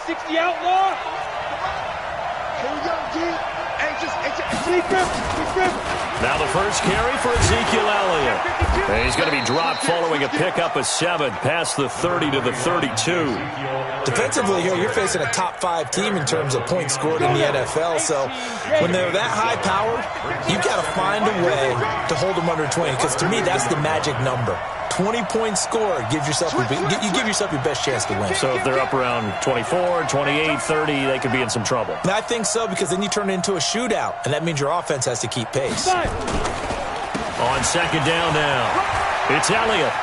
360 outlaw. Now the first carry for Ezekiel Elliott. And he's going to be dropped following a pickup of 7 past the 30 to the 32. Defensively here, you're facing a top 5 team in terms of points scored in the NFL. So when they're that high-powered, you've got to find a way to hold them under 20. Because to me, that's the magic number. 20 points scored, you give yourself your best chance to win. So if they're up around 24, 28, 30, they could be in some trouble. And I think so, because then you turn it into a shootout, and that means your offense has to keep pace. On second down now, it's Elliott.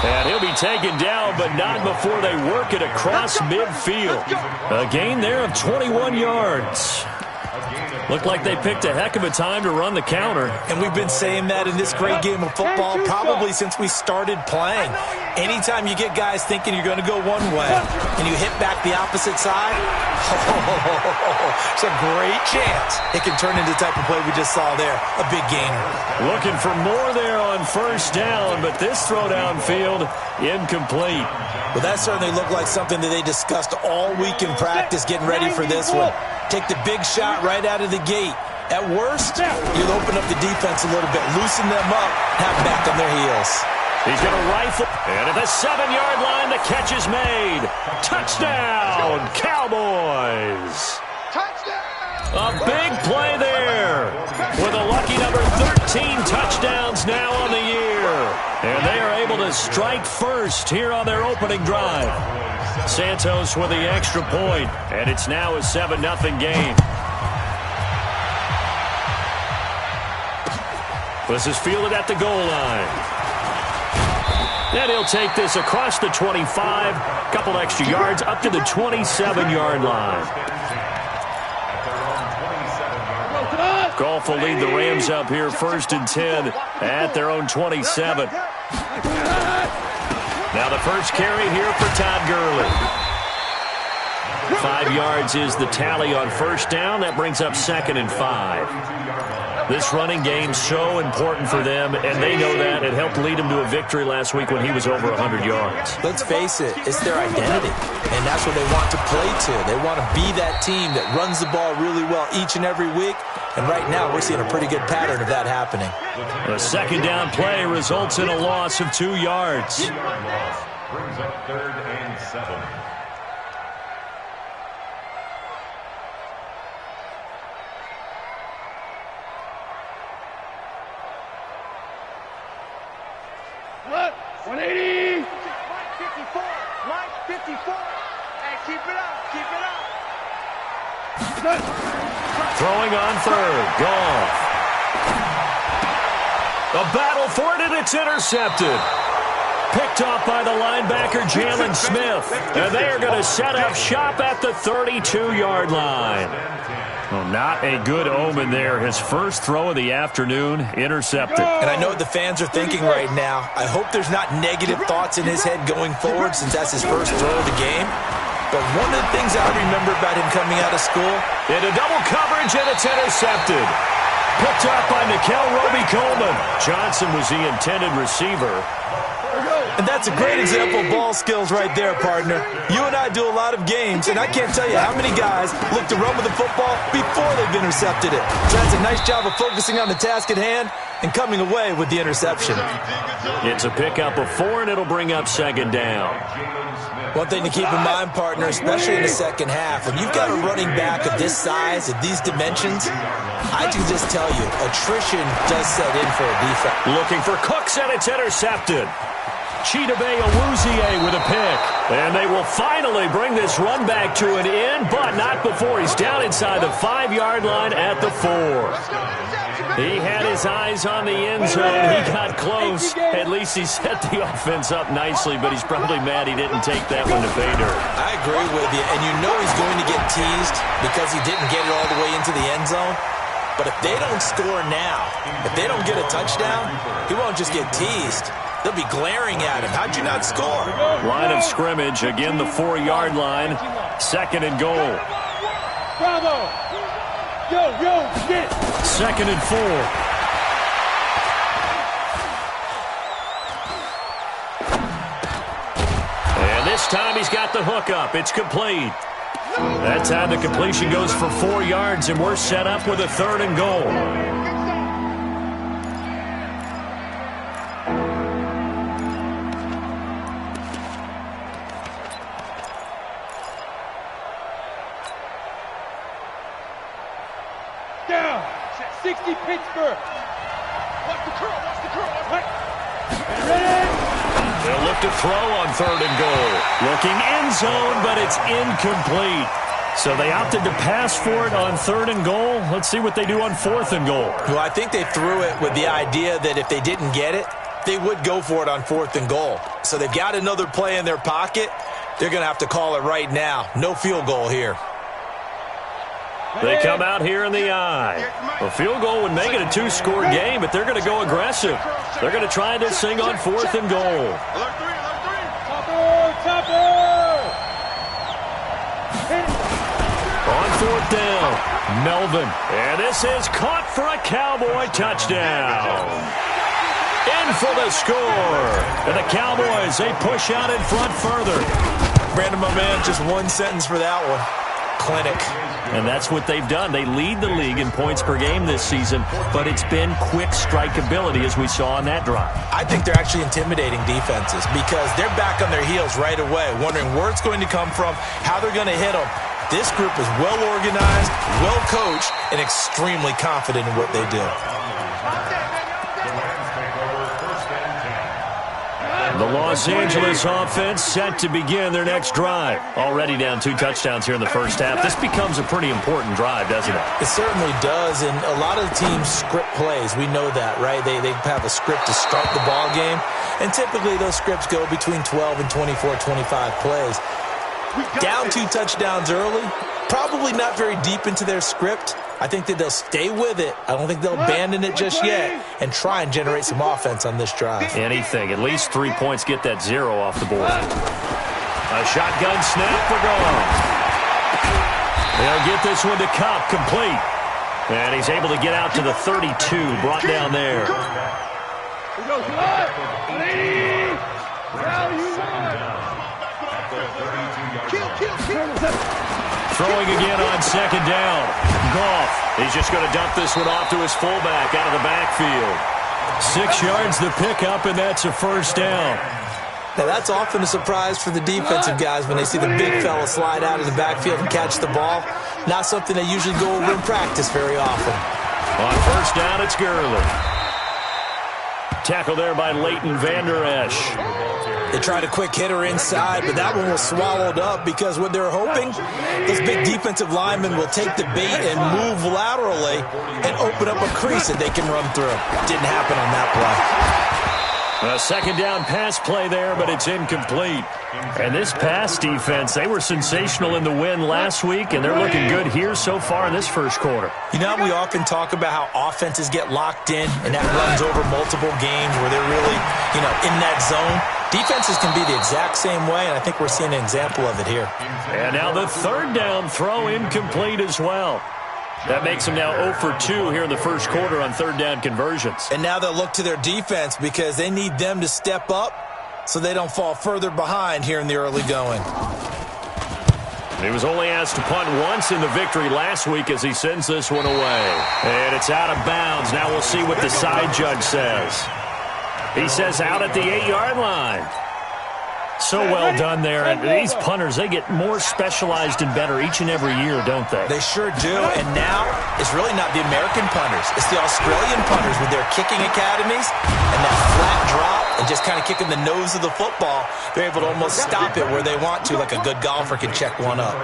And he'll be taken down, but not before they work it across midfield. A gain there of 21 yards. Looked like they picked a heck of a time to run the counter. And we've been saying that in this great game of football probably since we started playing. Anytime you get guys thinking you're going to go one way and you hit back the opposite side, it's a great chance it can turn into the type of play we just saw there, a big gainer. Looking for more there on first down, but this throw downfield incomplete. Well, that certainly looked like something that they discussed all week in practice getting ready for this one. Take the big shot right out of the gate. At worst, you'll open up the defense a little bit, loosen them up, have them back on their heels. He's going to rifle. And at the 7-yard line, the catch is made. Touchdown, Cowboys. A big play there with a lucky number 13 touchdowns now on the year. And they are able to strike first here on their opening drive. Santos with the extra point, and it's now a 7-0 game. This is fielded at the goal line. And he'll take this across the 25, couple extra yards up to the 27-yard line. Goff will lead the Rams up here 1st and 10 at their own 27. Now the first carry here for Todd Gurley. 5 yards is the tally on first down. That brings up 2nd and 5. This running game so important for them, and they know that. It helped lead them to a victory last week when he was over 100 yards. Let's face it, it's their identity, and that's what they want to play to. They want to be that team that runs the ball really well each and every week, and right now we're seeing a pretty good pattern of that happening. A second down play results in a loss of 2 yards. Brings up 3rd and 7. What? 180. 54. Mike, 54. Hey, keep it up. Keep it up. Throwing on 3rd. Goff. A battle for it, and it's intercepted. Picked off by the linebacker, Jalen Smith. And they are going to set up shop at the 32-yard line. Well, not a good omen there. His first throw of the afternoon, intercepted. And I know what the fans are thinking right now. I hope there's not negative thoughts in his head going forward since that's his first throw of the game. But one of the things I remember about him coming out of school, into double coverage, and it's intercepted. Picked up by Nickel Roby-Coleman. Johnson was the intended receiver. and that's a great example of ball skills right there, partner. You and I do a lot of games, and I can't tell you how many guys look to run with the football before they've intercepted it. So that's a nice job of focusing on the task at hand and coming away with the interception. It's a pickup of 4, and it'll bring up second down. One thing to keep in mind, partner, especially in the second half, when you've got a running back of this size, of these dimensions, I can just tell you, attrition does set in for a defense. Looking for Cooks, and it's intercepted. Chidobe Awuzie with a pick. And they will finally bring this run back to an end, but not before he's down inside the 5-yard line at the 4. He had his eyes on the end zone. He got close. At least he set the offense up nicely, but he's probably mad he didn't take that one to pay dirt. I agree with you, and you know he's going to get teased because he didn't get it all the way into the end zone. But if they don't score now, if they don't get a touchdown, he won't just get teased. They'll be glaring at him. How'd you not score? Line of scrimmage, again the 4-yard line, second and goal. Bravo! Yo, get it! Second and 4. And this time he's got the hook up. It's complete. That time the completion goes for 4 yards, and we're set up with a 3rd and goal. Down. 60 Pittsburgh. Watch the curl. Watch the curl. Watch it. Ready? They'll look to throw on 3rd and goal. Looking end zone, but it's incomplete. So they opted to pass for it on 3rd and goal. Let's see what they do on 4th and goal. Well, I think they threw it with the idea that if they didn't get it, they would go for it on 4th and goal. So they've got another play in their pocket. They're going to have to call it right now. No field goal here. They come out here in the eye. A field goal would make it a 2-score game, but they're going to go aggressive. They're going to try this thing on 4th and goal. On 4th down, Melvin. And this is caught for a Cowboy touchdown. In for the score. And the Cowboys, they push out in front further. Brandon, my man, just one sentence for that one. Clinic. And that's what they've done. They lead the league in points per game this season, but it's been quick strike ability as we saw on that drive. I think they're actually intimidating defenses because they're back on their heels right away, wondering where it's going to come from, how they're going to hit them. This group is well organized, well coached, and extremely confident in what they do. The Los Angeles offense set to begin their next drive. Already down 2 touchdowns here in the first half. This becomes a pretty important drive, doesn't it? It certainly does, and a lot of the teams script plays. We know that, right? They have a script to start the ball game, and typically those scripts go between 12 and 24, 25 plays. Down 2 touchdowns early, probably not very deep into their script. I think that they'll stay with it. I don't think they'll abandon it just yet and try and generate some offense on this drive. Anything. At least 3 points get that 0 off the board. A shotgun snap for Goff. They'll get this one to Kupp, complete. And he's able to get out to the 32, brought down there. He goes, what? 80! Now you won! Throwing again on 2nd down. Goff. He's just going to dump this one off to his fullback out of the backfield. 6 yards the pickup, and that's a 1st down. Now, that's often a surprise for the defensive guys when they see the big fella slide out of the backfield and catch the ball. Not something they usually go over in practice very often. On 1st down, it's Gurley. Tackle there by Leighton Vander Esch. They tried a quick hitter inside, but that one was swallowed up because what they're hoping, those big defensive linemen will take the bait and move laterally and open up a crease that they can run through. Didn't happen on that play. A 2nd down pass play there, but it's incomplete. And this pass defense, they were sensational in the win last week, and they're looking good here so far in this first quarter. You know, we often talk about how offenses get locked in, and that runs over multiple games where they're really, in that zone. Defenses can be the exact same way, and I think we're seeing an example of it here. And now the 3rd down throw incomplete as well. That makes them now 0 for 2 here in the first quarter on 3rd down conversions. And now they'll look to their defense because they need them to step up so they don't fall further behind here in the early going. He was only asked to punt once in the victory last week as he sends this one away. And it's out of bounds. Now we'll see what the side judge says. He says out at the 8-yard line. So well done there. And these punters, they get more specialized and better each and every year, don't they? They sure do. And now it's really not the American punters. It's the Australian punters with their kicking academies and that flat drop and just kind of kicking the nose of the football. They're able to almost stop it where they want to, like a good golfer can check one up.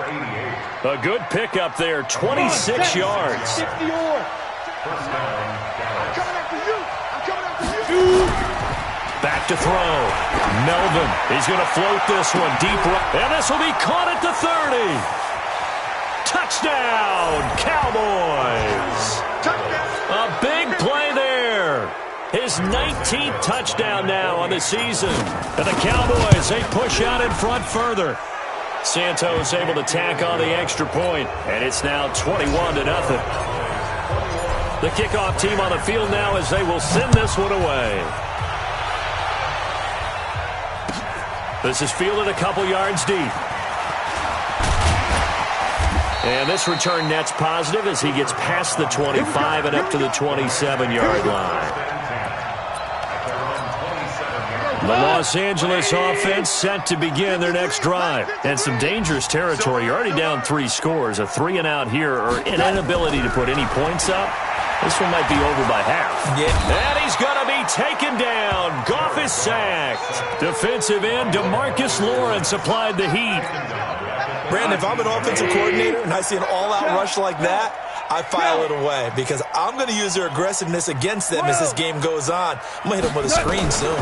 A good pickup there, 26 yards. Back to throw. Melvin. He's going to float this one deep right. And this will be caught at the 30. Touchdown, Cowboys. A big play there. His 19th touchdown now on the season. And the Cowboys, they push out in front further. Santos able to tack on the extra point. And it's now 21-0. The kickoff team on the field now as they will send this one away. This is fielded a couple yards deep. And this return net's positive as he gets past the 25 and up to the 27-yard line. The Los Angeles offense set to begin their next drive. And some dangerous territory. You're already down 3 scores. A 3-and-out here or an inability to put any points up. This one might be over by half. Yeah. And he's going to be taken down. Goff is sacked. Defensive end DeMarcus Lawrence applied the heat. Brandon, if I'm an offensive coordinator and I see an all-out rush like that, I file it away because I'm going to use their aggressiveness against them as this game goes on. I'm going to hit them with a screen soon.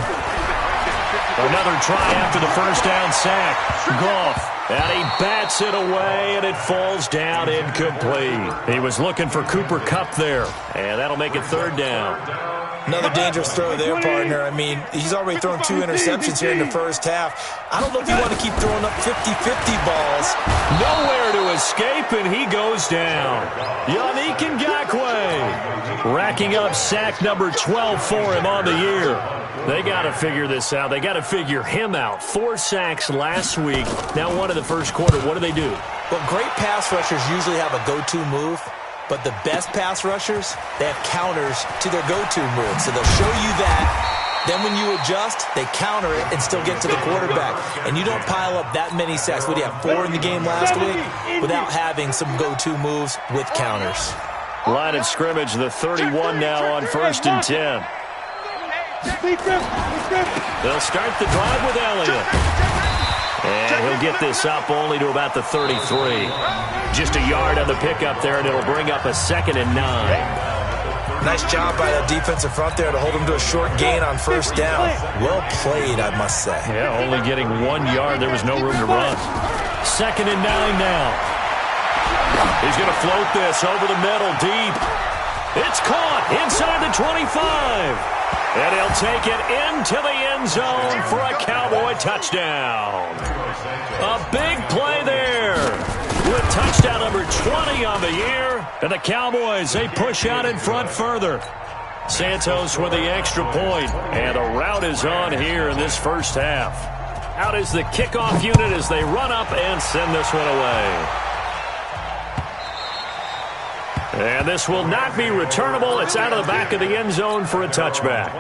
Another try after the first down sack. Goff, and he bats it away, and it falls down incomplete. He was looking for Cooper Kupp there, and that'll make it 3rd down. Another dangerous throw there, partner. I mean, he's already thrown 2 interceptions here in the first half. I don't know if you want to keep throwing up 50-50 balls. Nowhere to escape, and he goes down. Yannick Ngakoue racking up sack number 12 for him on the year. They got to figure this out. They got to figure him out. 4 sacks last week. Now 1 in the first quarter. What do? Well, great pass rushers usually have a go-to move. But the best pass rushers, they have counters to their go-to move. So they'll show you that. Then when you adjust, they counter it and still get to the quarterback. And you don't pile up that many sacks. What do you have, 4 in the game last week? Without having some go-to moves with counters. Line of scrimmage, the 31 now on 1st and 10. They'll start the drive with Elliott. And he'll get this up only to about the 33. Just a yard on the pickup there, and it'll bring up a 2nd and 9. Nice job by the defensive front there to hold him to a short gain on 1st down. Well played, I must say. Yeah, only getting 1 yard. There was no room to run. 2nd and 9 now. He's going to float this over the middle deep. It's caught inside the 25. And he'll take it into the end zone for a Cowboy touchdown. A big play there with touchdown number 20 on the year. And the Cowboys, they push out in front further. Santos with the extra point. And the route is on here in this first half. Out is the kickoff unit as they run up and send this one away. And this will not be returnable. It's out of the back of the end zone for a touchback.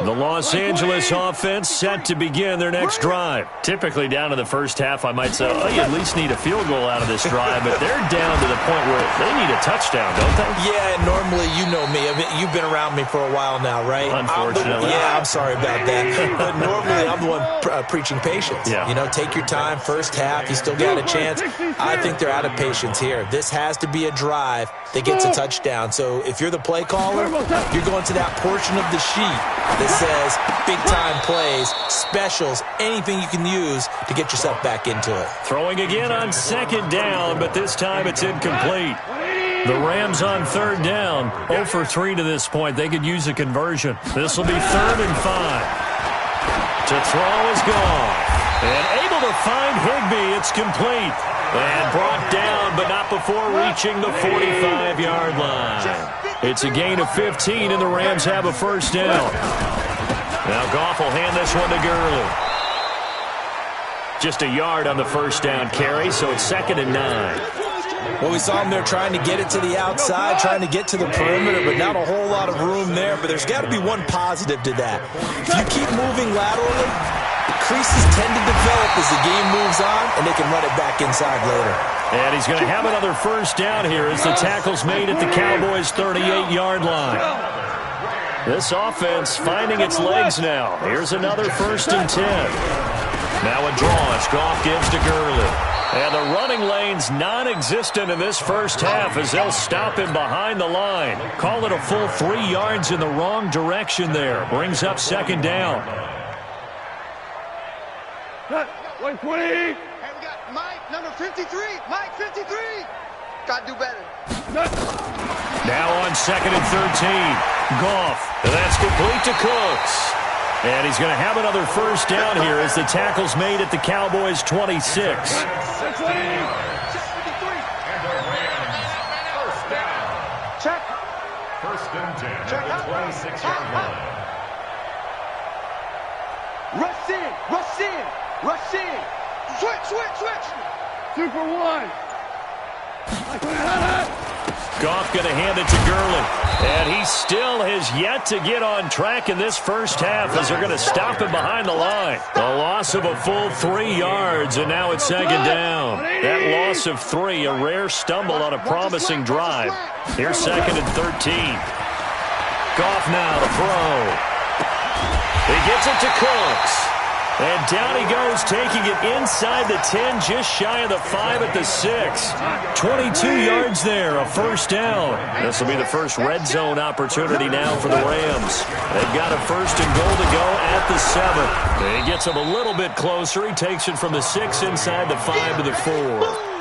The Los Angeles offense set to begin their next drive. Typically down in the first half, I might say, oh, you at least need a field goal out of this drive, but they're down to the point where they need a touchdown, don't they? Yeah, and normally, you know me. I mean, you've been around me for a while now, right? Unfortunately. I'm sorry about that. But normally, I'm the one preaching patience. Yeah. You know, take your time. First half, you still got a chance. I think they're out of patience here. This has to be a drive that gets a touchdown. So if you're the play caller, you're going to that portion of the sheet that says big-time plays, specials, anything you can use to get yourself back into it. Throwing again on 2nd down, but this time it's incomplete. The Rams on 3rd down, 0 for 3 to this point. They could use a conversion. This will be 3rd and 5. To throw is gone. And able to find Higbee. It's complete. And brought down, but not before reaching the 45-yard line. It's a gain of 15, and the Rams have a 1st down. Now Goff will hand this one to Gurley. Just a yard on the 1st down carry, so it's 2nd and 9. Well, we saw him there trying to get it to the outside, trying to get to the perimeter, but not a whole lot of room there. But there's got to be one positive to that. If you keep moving laterally, creases tend to develop as the game moves on, and they can run it back inside later. And he's going to have another 1st down here as the tackle's made at the Cowboys' 38-yard line. This offense finding its legs now. Here's another 1st and 10. Now a draw as Goff gives to Gurley. And the running lane's non-existent in this first half as they'll stop him behind the line. Call it a full 3 yards in the wrong direction there. Brings up 2nd down. 120. Hey, we got Mike, number 53. Mike, 53. Got to do better. Now on 2nd and 13. Goff. That's complete to Cooks. And he's going to have another 1st down here as the tackle's made at the Cowboys' 26. Check. 1st and 10 at the 26-yard line. Rush in, rush in, rush in. Switch. 2 for 1. Goff going to hand it to Gurley. And he still has yet to get on track in this first half as they're going to stop him behind the line. A loss of a full 3 yards, and now it's second down. That loss of 3, a rare stumble on a promising drive. Here's second and 13. Goff now to throw. He gets it to Cooks. And down he goes, taking it inside the 10, just shy of the 5 at the 6. 22 yards there, a first down. This will be the first red zone opportunity now for the Rams. They've got a first and goal to go at the 7. He gets him a little bit closer. He takes it from the 6 inside the 5 to the 4.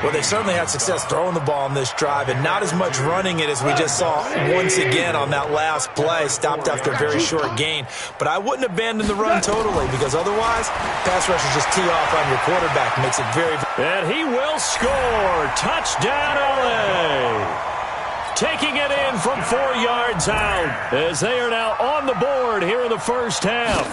Well, they certainly had success throwing the ball on this drive, and not as much running it as we just saw once again on that last play. Stopped after a very short gain. But I wouldn't abandon the run totally, because otherwise, pass rushers just tee off on your quarterback. Makes it very... And he will score. Touchdown, LA. Taking it in from 4 yards out as they are now on the board here in the first half.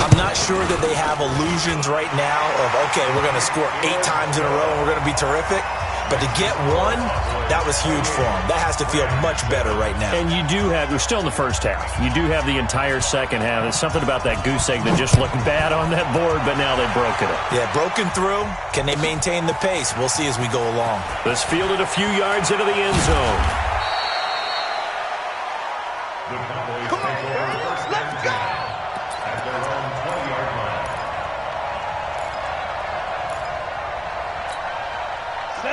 I'm not sure that they have illusions right now of, okay, we're going to score 8 times in a row and we're going to be terrific. But to get one, that was huge for them. That has to feel much better right now. And you do have, we're still in the first half. You do have the entire second half. There's something about that goose egg that just looked bad on that board, but now they've broken it. Yeah, broken through. Can they maintain the pace? We'll see as we go along. This fielded a few yards into the end zone.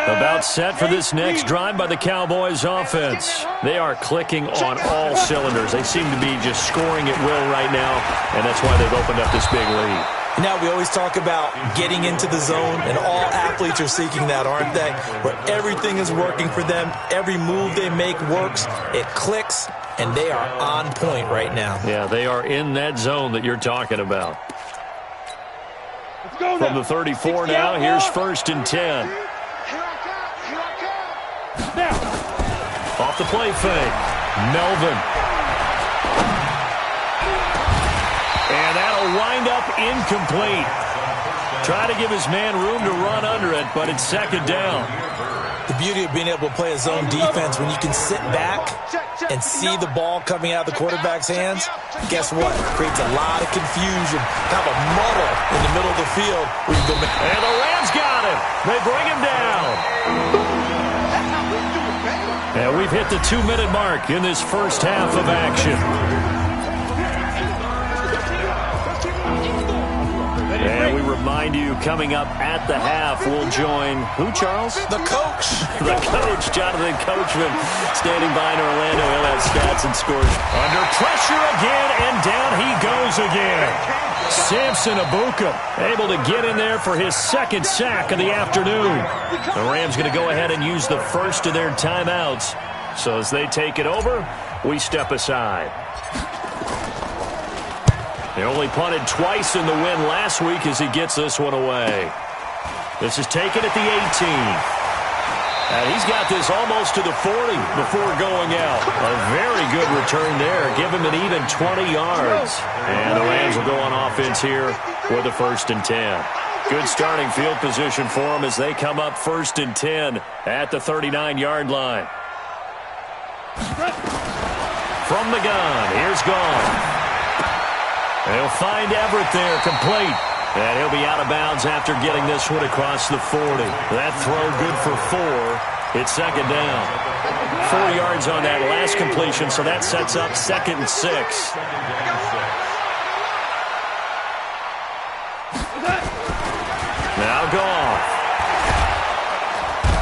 About set for this next drive by the Cowboys offense. They are clicking on all cylinders. They seem to be just scoring at will right now, and that's why they've opened up this big lead. Now, we always talk about getting into the zone, and all athletes are seeking that, aren't they? Where everything is working for them. Every move they make works. It clicks, and they are on point right now. Yeah, they are in that zone that you're talking about. From the 34 now, here's first and 10. Off the play fake, Melvin. And that'll wind up incomplete. Try to give his man room to run under it, but it's second down. The beauty of being able to play a zone defense, when you can sit back and see the ball coming out of the quarterback's hands, guess what? It creates a lot of confusion, kind of a muddle in the middle of the field. And the Rams got him. They bring him down. And we've hit the 2-minute mark in this first half of action. And we remind you, coming up at the half, we'll join who, Charles? The coach. The coach, Jonathan Coachman, standing by in Orlando. He'll have stats and scores. Under pressure again, and down he goes again. Samson Abuka able to get in there for his second sack of the afternoon. The Rams going to go ahead and use the first of their timeouts. So as they take it over, we step aside. They only punted twice in the win last week as he gets this one away. This is taken at the 18. And he's got this almost to the 40 before going out. A very good return there. Give him an even 20 yards. And the Rams will go on offense here with a first and 10. Good starting field position for them as they come up first and 10 at the 39-yard line. From the gun, here's Goff. They'll find Everett there, complete. And he'll be out of bounds after getting this one across the 40. That throw good for 4. It's second down. 4 yards on that last completion, so that sets up second and 6. Now Goff.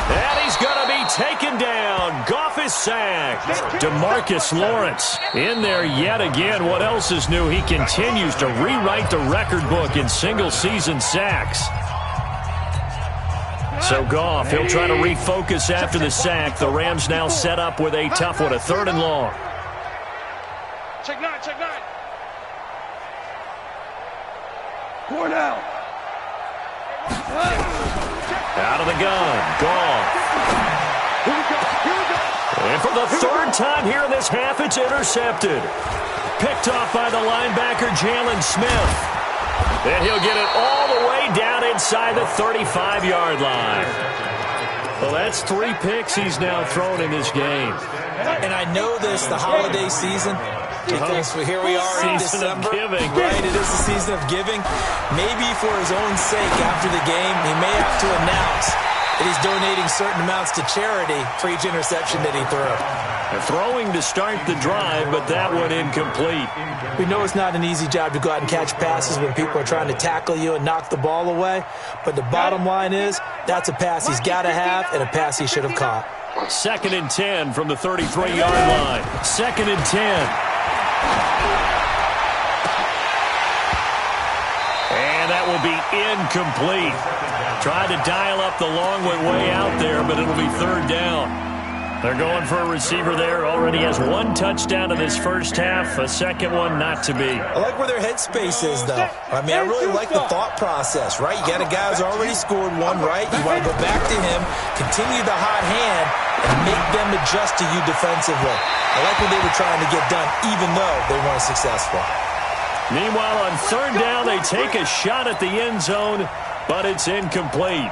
And he's going to be taken down. Goff is sacked. DeMarcus Lawrence in there yet again. What else is new? He continues to rewrite the record book in single-season sacks. So Goff, he'll try to refocus after the sack. The Rams now set up with a tough one, a third and long. Check 9. Cornell. Out of the gun, Goff. Here we go. And for the third time here in this half, it's intercepted. Picked off by the linebacker, Jalen Smith. And he'll get it all the way down inside the 35-yard line. Well, that's 3 picks he's now thrown in this game. And I know this, the holiday season, because here we are in December. Giving. Right, it is the season of giving. Maybe for his own sake after the game, he may have to announce that he's donating certain amounts to charity for each interception that he threw. Throwing to start the drive, but that one incomplete. We know it's not an easy job to go out and catch passes when people are trying to tackle you and knock the ball away, but the bottom line is that's a pass he's got to have and a pass he should have caught. 2nd and 10 from the 33-yard line. 2nd and 10. And that will be incomplete. Tried to dial up the long way out there, but it'll be 3rd down. They're going for a receiver there. Already has 1 touchdown in this first half. A second one not to be. I like where their headspace is, though. I mean, I really like the thought process, right? You got a guy who's already scored 1, right? You want to go back to him, continue the hot hand, and make them adjust to you defensively. I like what they were trying to get done, even though they weren't successful. Meanwhile, on 3rd down, they take a shot at the end zone, but it's incomplete.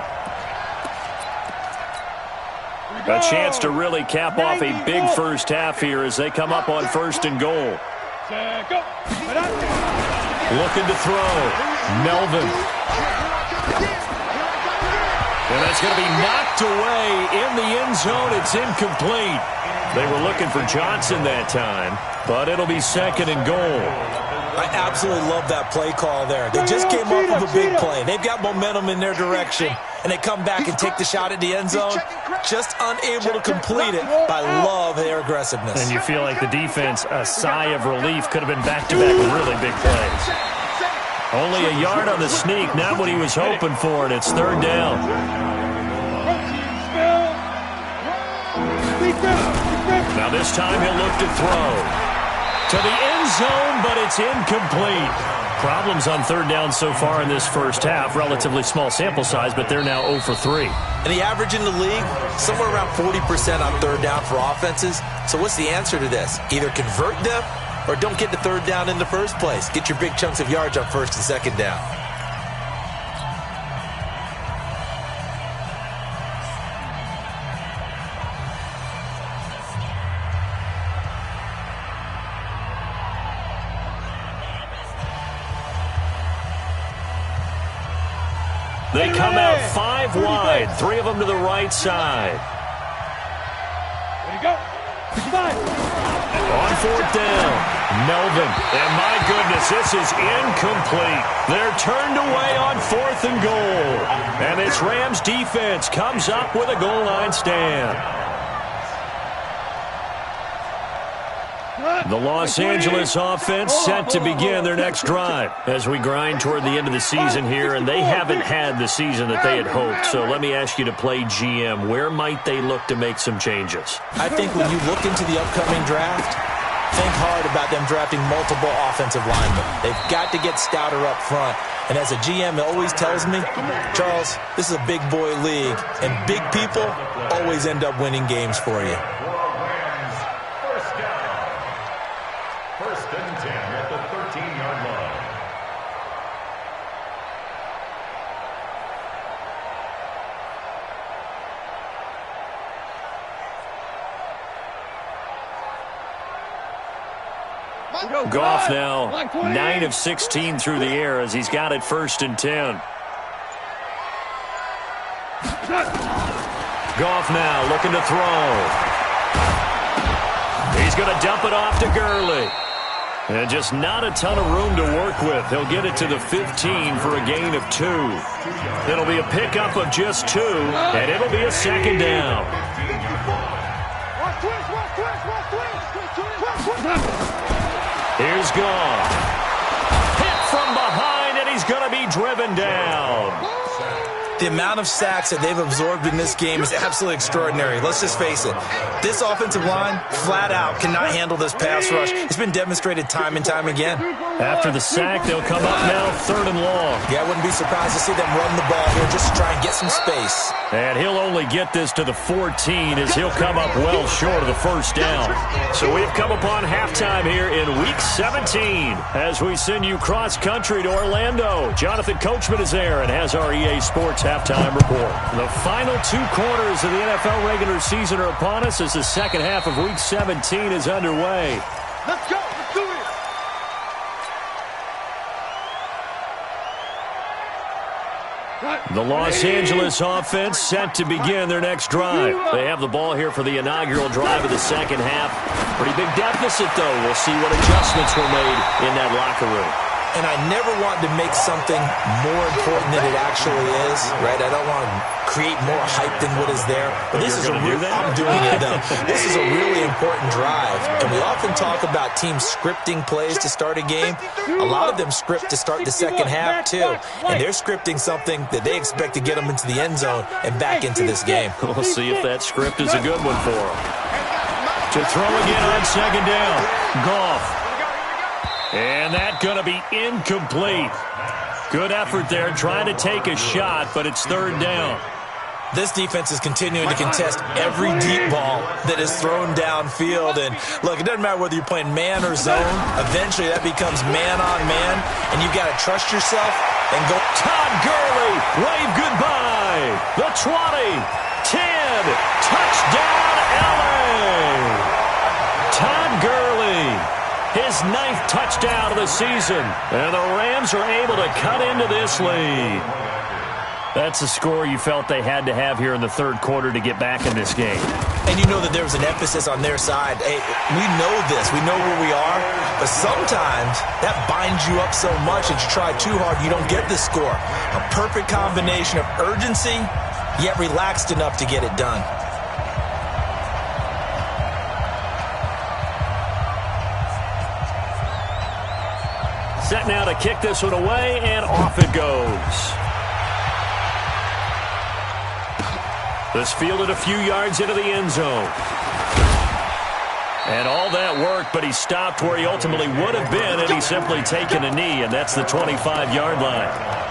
A chance to really cap off a big first half here as they come up on 1st and goal. Looking to throw. Melvin. And that's going to be knocked away in the end zone. It's incomplete. They were looking for Johnson that time, but it'll be 2nd and goal. I absolutely love that play call there. They just came off of a big play. They've got momentum in their direction, and they come back and take the shot at the end zone, just unable to complete it. But I love their aggressiveness. And you feel like the defense, a sigh of relief, could have been back-to-back really big plays. Only a yard on the sneak, not what he was hoping for, and it's 3rd down. Now this time he'll look to throw. To the end zone, but it's incomplete. Problems on 3rd down so far in this first half. Relatively small sample size, but they're now 0 for 3. And the average in the league, somewhere around 40% on 3rd down for offenses. So what's the answer to this? Either convert them or don't get to 3rd down in the first place. Get your big chunks of yards on 1st and 2nd down. They come out 5 wide, 3 of them to the right side. There you go. 5. On 4th down, Melvin. And my goodness, this is incomplete. They're turned away on 4th and goal. And this Rams defense comes up with a goal line stand. The Los Angeles offense set to begin their next drive as we grind toward the end of the season here, and they haven't had the season that they had hoped. So let me ask you to play GM. Where might they look to make some changes? I think when you look into the upcoming draft, think hard about them drafting multiple offensive linemen. They've got to get stouter up front. And as a GM, it always tells me, Charles, this is a big boy league, and big people always end up winning games for you. Goff now 9 of 16 through the air as he's got it 1st and 10. Goff now looking to throw. He's going to dump it off to Gurley. And just not a ton of room to work with. He'll get it to the 15 for a gain of 2. It'll be a pickup of just 2, and it'll be a 2nd down. Here's Goff. Hit from behind, and he's going to be driven down. The amount of sacks that they've absorbed in this game is absolutely extraordinary. Let's just face it. This offensive line, flat out, cannot handle this pass rush. It's been demonstrated time and time again. After the sack, they'll come up now 3rd and long. Yeah, I wouldn't be surprised to see them run the ball here just to try and get some space. And he'll only get this to the 14 as he'll come up well short of the first down. So we've come upon halftime here in Week 17 as we send you cross-country to Orlando. Jonathan Coachman is there and has our EA Sports halftime report. The final 2 quarters of the NFL regular season are upon us as the second half of Week 17 is underway. Let's go. Let's do it. The Los Angeles offense set to begin their next drive. They have the ball here for the inaugural drive of the second half. Pretty big deficit, though. We'll see what adjustments were made in that locker room. And I never want to make something more important than it actually is, right? I don't want to create more hype than what is there. But this is I'm doing it, though. This is a really important drive. And we often talk about teams scripting plays to start a game. A lot of them script to start the second half, too. And they're scripting something that they expect to get them into the end zone and back into this game. We'll see if that script is a good one for them. To throw again on second down. Goff. And that's going to be incomplete. Good effort there trying to take a shot, but it's 3rd down. This defense is continuing to contest every deep ball that is thrown downfield. And, look, it doesn't matter whether you're playing man or zone. Eventually, that becomes man-on-man, and you've got to trust yourself and go. Todd Gurley, wave goodbye. The 20, 10, touchdown, LA. Todd Gurley. His 9th touchdown of the season. And the Rams are able to cut into this lead. That's a score you felt they had to have here in the 3rd quarter to get back in this game. And you know that there was an emphasis on their side. Hey, we know this. We know where we are. But sometimes that binds you up so much that you try too hard, you don't get the score. A perfect combination of urgency, yet relaxed enough to get it done. Set now to kick this one away, and off it goes. This fielded a few yards into the end zone. And all that worked, but he stopped where he ultimately would have been had he simply taken a knee, and that's the 25-yard line.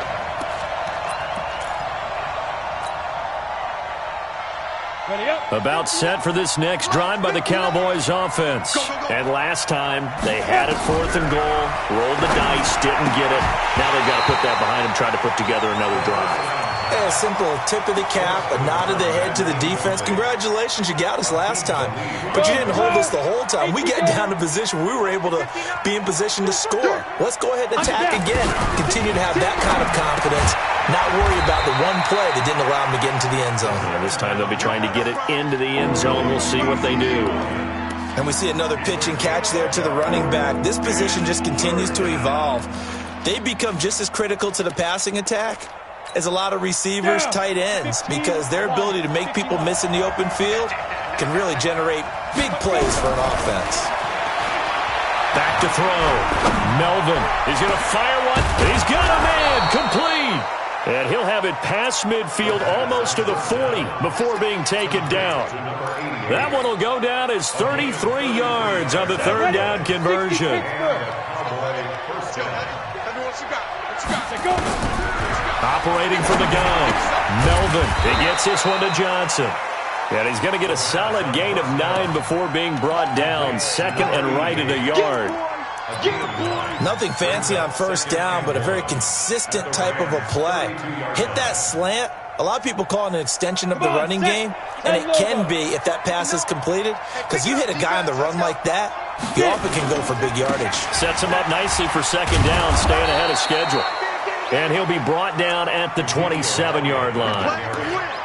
About set for this next drive by the Cowboys offense. And last time, they had it 4th and goal, rolled the dice, didn't get it. Now they've got to put that behind them, try to put together another drive. A simple tip of the cap, a nod of the head to the defense. Congratulations, you got us last time. But you didn't hold us the whole time. We got down to position where we were able to be in position to score. Let's go ahead and attack again. Continue to have that kind of confidence. Not worry about the one play that didn't allow them to get into the end zone. Yeah, this time they'll be trying to get it into the end zone. We'll see what they do. And we see another pitch and catch there to the running back. This position just continues to evolve. They become just as critical to the passing attack as a lot of receivers, tight ends, because their ability to make people miss in the open field can really generate big plays for an offense. Back to throw. Melvin is going to fire one. He's got a man. Complete. And he'll have it past midfield almost to the 40 before being taken down. That one will go down as 33 yards on the 3rd down conversion. Operating from the gun. Melvin. He gets this one to Johnson. And he's going to get a solid gain of 9 before being brought down. 2nd and right at a yard. Nothing fancy on 1st down, but a very consistent type of a play. Hit that slant. A lot of people call it an extension of the running game, and it can be if that pass is completed, because you hit a guy on the run like that, you often can go for big yardage. Sets him up nicely for 2nd down, staying ahead of schedule. And he'll be brought down at the 27-yard line.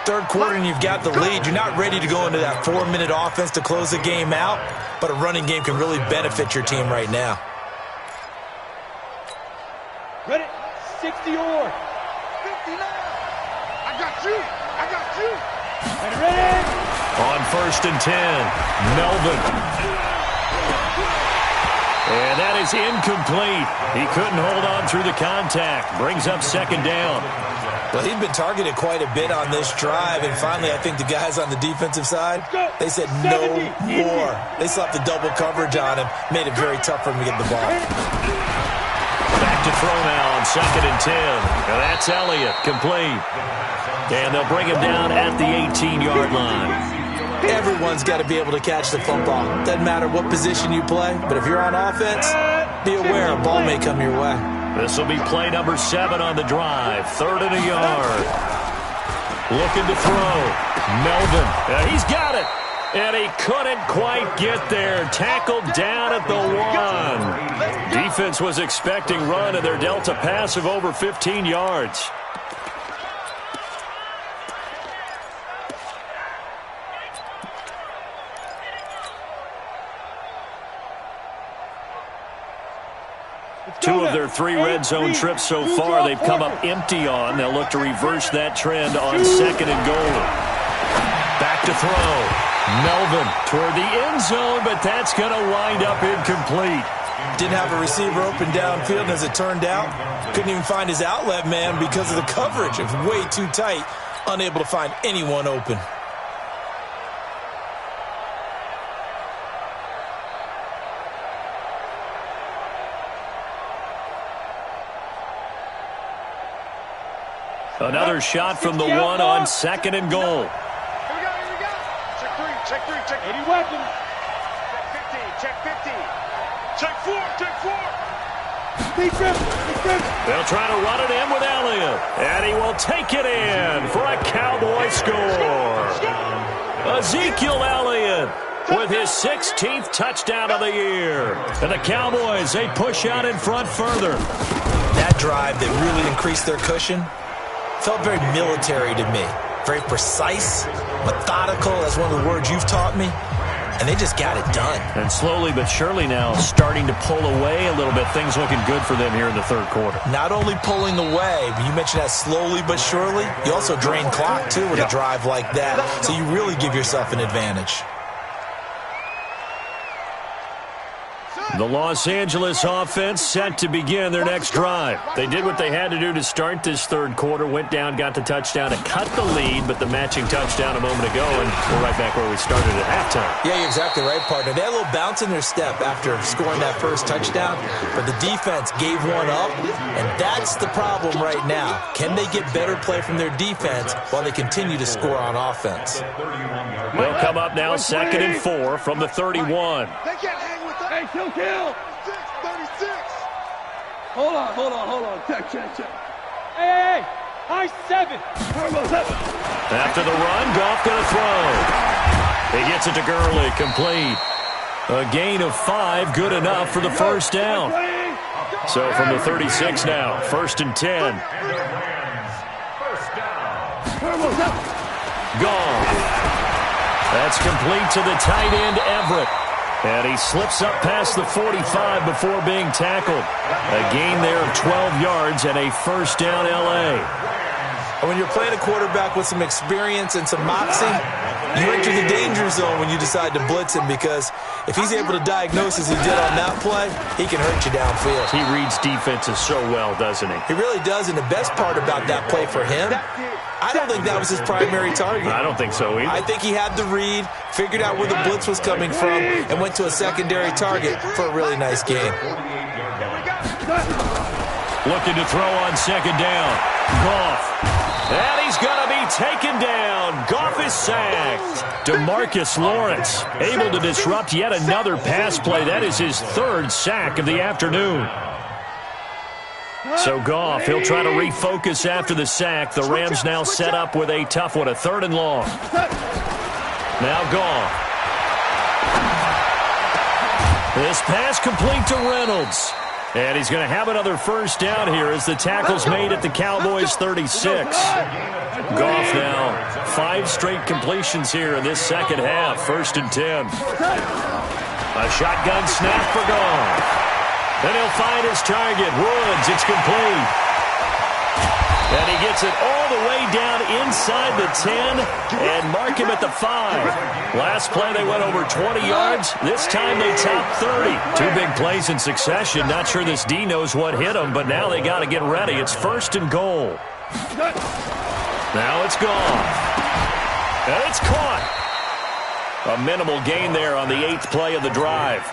3rd quarter and you've got the lead. You're not ready to go into that 4-minute offense to close the game out, but a running game can really benefit your team right now. Ready? 60 or 59. I got you. I got you. And ready? On 1st and 10, Melvin. And And that is incomplete. He couldn't hold on through the contact. Brings up second down. Well, he'd been targeted quite a bit on this drive, and finally I think the guys on the defensive side, they said no more. They slapped the double coverage on him, made it very tough for him to get the ball. Back to throw now on 2nd and 10. And that's Elliott, complete. And they'll bring him down at the 18-yard line. Everyone's got to be able to catch the football. Doesn't matter what position you play, but if you're on offense, be aware a ball may come your way. This will be play number 7 on the drive. 3rd and a yard. Looking to throw. Melvin. He's got it. And he couldn't quite get there. Tackled down at the 1. Defense was expecting run, and they're dealt a pass of over 15 yards. Two of their 3 red zone trips so far they've come up empty on. They'll look to reverse that trend on 2nd and goal. Back to throw. Melvin toward the end zone, but that's going to wind up incomplete. Didn't have a receiver open downfield, and as it turned out, couldn't even find his outlet man because of the coverage. It was way too tight, unable to find anyone open. Another shot from the 1 on 2nd and goal. Here we go. Check 3, check 3. Any weapons? Check 15, check 4. Check 4. They'll try to run it in with Elliott. And he will take it in for a Cowboy score. Ezekiel Elliott with his 16th touchdown of the year. And the Cowboys, they push out in front further. That drive that really increased their cushion felt very military to me. Very precise, methodical. That's one of the words you've taught me. And they just got it done. And slowly but surely now starting to pull away a little bit. Things looking good for them here in the 3rd quarter. Not only pulling away, but you mentioned that slowly but surely. You also drain clock, too, with a drive like that. So you really give yourself an advantage. The Los Angeles offense set to begin their next drive. They did what they had to do to start this 3rd quarter, went down, got the touchdown to cut the lead, but the matching touchdown a moment ago, and we're right back where we started at halftime. Yeah, you're exactly right, partner. They had a little bounce in their step after scoring that first touchdown, but the defense gave one up, and that's the problem right now. Can they get better play from their defense while they continue to score on offense? They'll come up now 2nd and 4 from the 31. They can't hang with that. Hey, kill. 36. Hold on. Check. Hey. High 7. After the run, Goff going to throw. He gets it to Gurley, complete. A gain of 5, good enough for the first down. So from the 36 now, 1st and 10. Goff. That's complete to the tight end, Everett. And he slips up past the 45 before being tackled. A gain there of 12 yards and a first down L.A. When you're playing a quarterback with some experience and some moxie, you enter the danger zone when you decide to blitz him, because if he's able to diagnose as he did on that play, he can hurt you downfield. He reads defenses so well, doesn't he? He really does, and the best part about that play for him, I don't think that was his primary target. I don't think so either. I think he had the read, figured out where the blitz was coming from, and went to a secondary target for a really nice game. Looking to throw on 2nd down. Goff. And he's going to be taken down. Goff is sacked. DeMarcus Lawrence able to disrupt yet another pass play. That is his 3rd sack of the afternoon. So Goff, he'll try to refocus after the sack. The Rams now set up with a tough one, a 3rd and long. Now Goff. This pass complete to Reynolds. And he's going to have another first down here as the tackle's made at the Cowboys' 36. Goff now 5 straight completions here in this second half. 1st and 10. A shotgun snap for Goff. Then he'll find his target. Woods, it's complete. And he gets it all the way down inside the 10 and mark him at the 5. Last play they went over 20 yards. This time they topped 30. Two big plays in succession. Not sure this D knows what hit them, but now they got to get ready. It's 1st and goal. Now it's gone. And it's caught. A minimal gain there on the 8th play of the drive.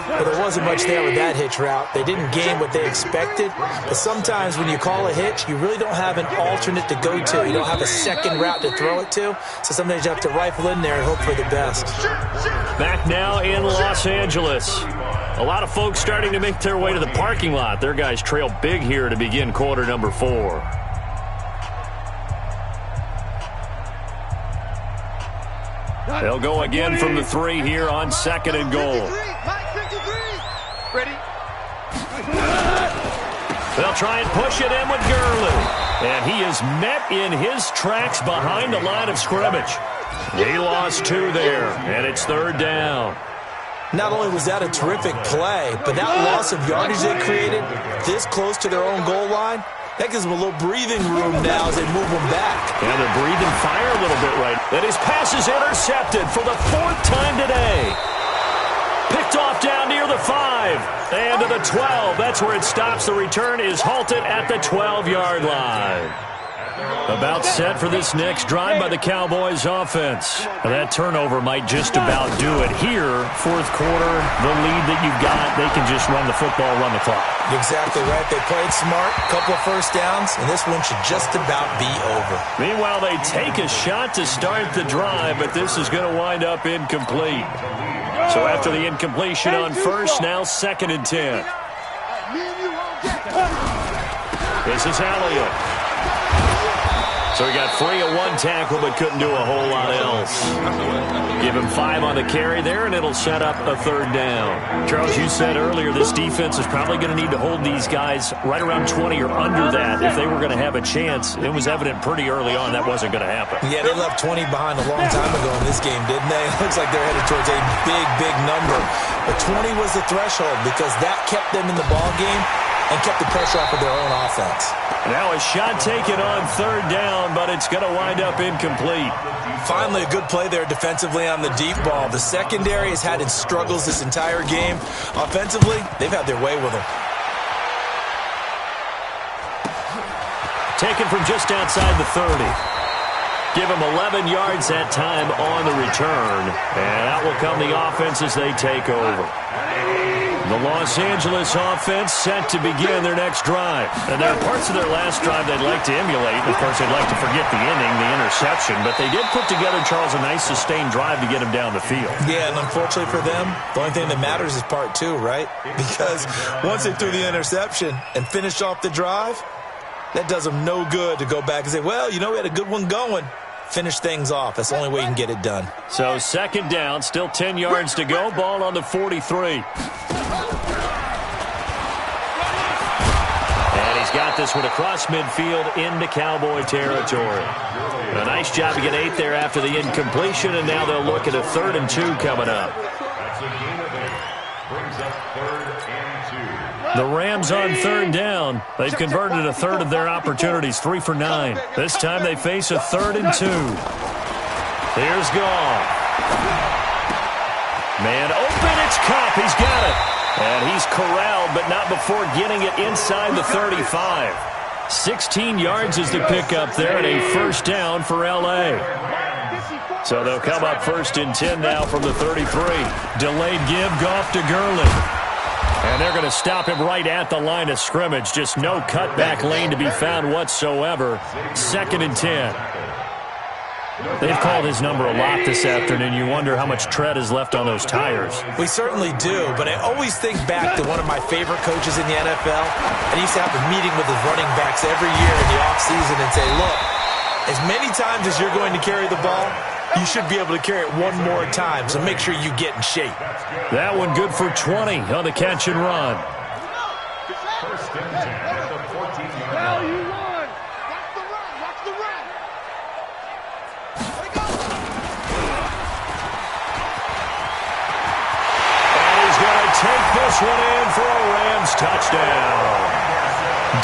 Well, there wasn't much there with that hitch route. They didn't gain what they expected. But sometimes when you call a hitch, you really don't have an alternate to go to. You don't have a second route to throw it to. So sometimes you have to rifle in there and hope for the best. Back now in Los Angeles. A lot of folks starting to make their way to the parking lot. Their guys trail big here to begin quarter number 4. They'll go again from the 3 here on 2nd and goal. Ready? They'll try and push it in with Gurley. And he is met in his tracks behind the line of scrimmage. He lost 2 there, and it's 3rd down. Not only was that a terrific play, but that loss of yardage they created this close to their own goal line, that gives them a little breathing room now as they move them back. And they're breathing fire a little bit right. And his pass is intercepted for the 4th time today. Picked off down near the 5. And to the 12. That's where it stops. The return is halted at the 12-yard line. About set for this next drive by the Cowboys offense. That turnover might just about do it here. 4th quarter, the lead that you've got, they can just run the football, run the clock. Exactly right. They played smart, couple of first downs, and this one should just about be over. Meanwhile, they take a shot to start the drive, but this is going to wind up incomplete. So after the incompletion on 1st, now 2nd and 10. This is Elliott. So he got free of 1 tackle, but couldn't do a whole lot else. Give him 5 on the carry there, and it'll set up a 3rd down. Charles, you said earlier this defense is probably going to need to hold these guys right around 20 or under that if they were going to have a chance. It was evident pretty early on that wasn't going to happen. Yeah, they left 20 behind a long time ago in this game, didn't they? It looks like they're headed towards a big, big number. But 20 was the threshold because that kept them in the ball game and kept the pressure off of their own offense. Now a shot taken on 3rd down, but it's going to wind up incomplete. Finally, a good play there defensively on the deep ball. The secondary has had its struggles this entire game. Offensively, they've had their way with them. Taken from just outside the 30. Give him 11 yards that time on the return. And out will come the offense as they take over. The Los Angeles offense set to begin their next drive. And there are parts of their last drive they'd like to emulate. Of course, they'd like to forget the inning, the interception. But they did put together, Charles, a nice sustained drive to get him down the field. Yeah, and unfortunately for them, the only thing that matters is part 2, right? Because once they threw the interception and finished off the drive, that does them no good to go back and say, well, you know, we had a good one going. Finish things off. That's the only way you can get it done. So 2nd down, still 10 yards to go. Ball on the 43. And he's got this one across midfield into Cowboy territory. A nice job to get 8 there after the incompletion, and now they'll look at a 3rd and 2 coming up. The Rams on 3rd down. They've converted a 1/3 of their opportunities, 3 for 9. This time they face a 3rd and 2. Here's Goff. Man open, it's Kupp. He's got it. And he's corralled, but not before getting it inside the 35. 16 yards is the pickup there, and a 1st down for L.A. So they'll come up 1st and 10 now from the 33. Delayed give, Goff to Gurley. And they're going to stop him right at the line of scrimmage. Just no cutback lane to be found whatsoever. 2nd and 10. They've called his number a lot this afternoon. You wonder how much tread is left on those tires. We certainly do, but I always think back to one of my favorite coaches in the NFL. And he used to have a meeting with his running backs every year in the offseason and say, look, as many times as you're going to carry the ball, you should be able to carry it one more time, so make sure you get in shape. That one good for 20 on the catch and run. First and 10 at the 14-yard Well, line. you won. Watch the run. Watch the run. And he's going to take this one in for a Rams touchdown.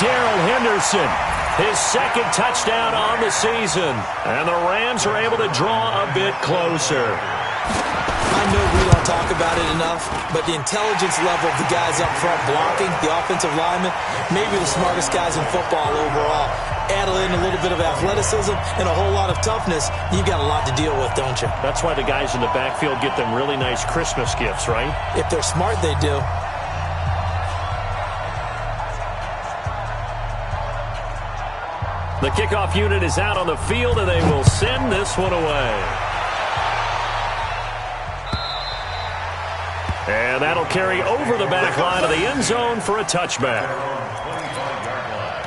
Darrell Henderson. His second touchdown on the season. And the Rams are able to draw a bit closer. I know we don't talk about it enough, but the intelligence level of the guys up front blocking, the offensive linemen, maybe the smartest guys in football overall. Add in a little bit of athleticism and a whole lot of toughness, you got a lot to deal with, don't you? That's why the guys in the backfield get them really nice Christmas gifts, right? If they're smart, they do. The kickoff unit is out on the field, and they will send this one away. And that'll carry over the back line of the end zone for a touchback.